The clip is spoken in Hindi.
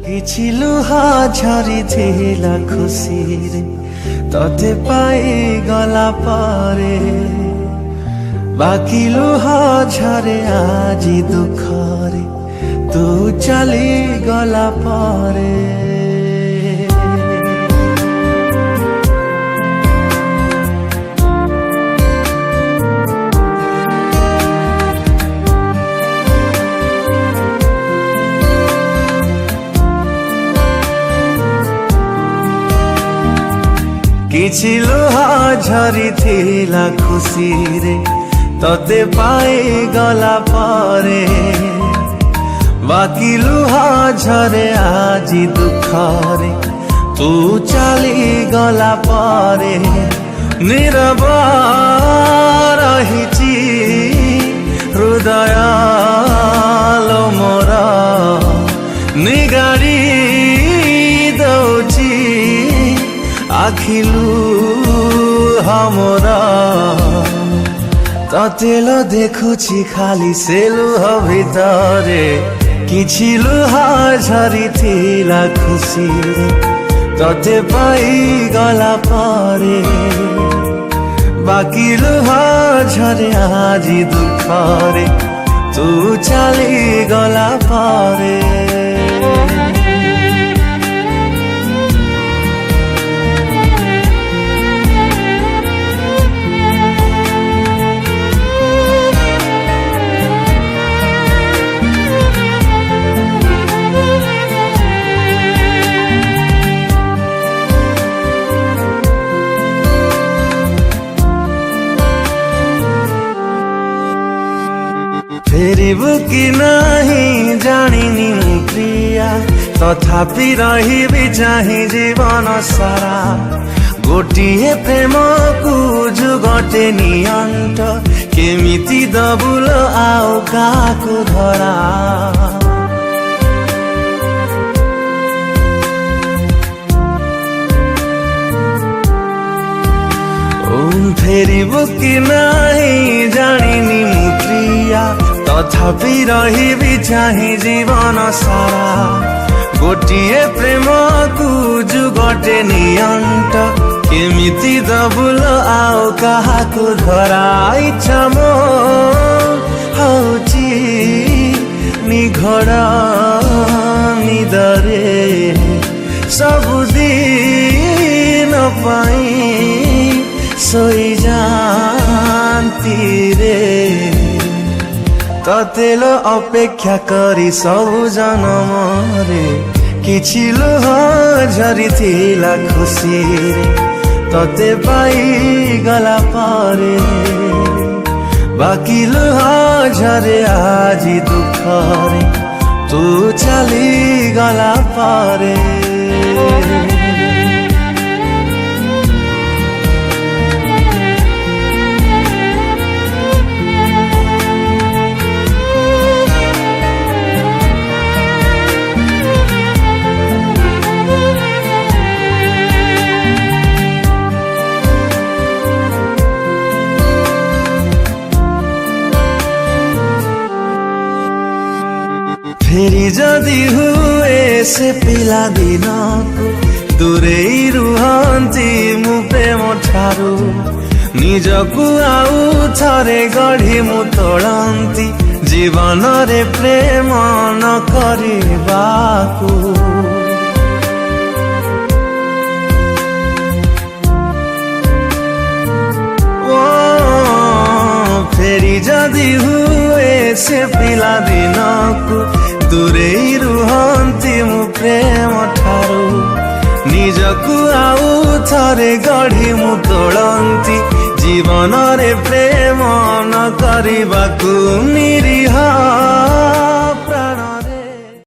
କିଛି ଲୁହା ଝରିଥିଲା ଖୁସିରେ ତତେ ପାଇଗଲା ପରେ ବାକି ଲୁହା ଝରେ ଆଜି ଦୁଃଖରେ ତୁ ଚାଲିଗଲା ପରେ। କିଛି ଲୁହା ଝରିଥିଲା ଖୁସିରେ ତତେ ପାଇଗଲା ପରେ ବାକି ଲୁହା ଝରେ ଆଜି ଦୁଃଖରେ ତୁ ଚାଲିଗଲା ପରେ। ନୀରବ ରହିଛି ହୃଦୟ ଲୋ ମୋର ନିଗାଡ଼ି ଦଉଛି ଆଖିଲୁ हमरा ତତେଲ ଦେଖୁଛି ଖାଲି ସେ ଲୁହ ଭିତରେ କିଛି ଲୁହା ଝରିଥିଲା ଖୁସିରେ ତତେ ପାଇଗଲା ପରେ ବାକି ଲୁହା ଝରେ ଆଜି ଦୁଃଖରେ ତୁ ଚାଲିଗଲା ପରେ। फेरिबु कि नहीं जानिनी मु प्रिया तथापि रहिबि चाहे जीवन सारा गोटिए प्रेम को जुगटे नियंट केमिति दबुल आउ काकु धरा। फेरिबु कि नहीं जानिनी मु प्रिया तथापि रहिबि चाहे जीवन सारा गोटिए प्रेम को जुगटे नियंट केमिति दबुल आउ काहाकु धरा। इच्छा मो हौची निघड़ निदरे सबुदिन पाई सोई जानती रे ततेल अपेक्षा करी सबु जनमरे किछि लुह झरिथिला खुसीरे तते पाइगला पारे बाकी लुह झरे आजी दुःखरे तू चलिगला पारे। फेरि जदि हुए से पिला दिन को दूरे रुहंती मु प्रेम ठारू निजकु आउ थरे गढ़ी मु तोड़ंती जीवन रे प्रेम न करिबाकू। फेरि जदि हुए से पिला दिन को दूरे रुहंती मु प्रेम ठारू निजकु आउ थरे गढ़ी मु तोड़ंती जीवन रे प्रेम न करिबाकू निरीह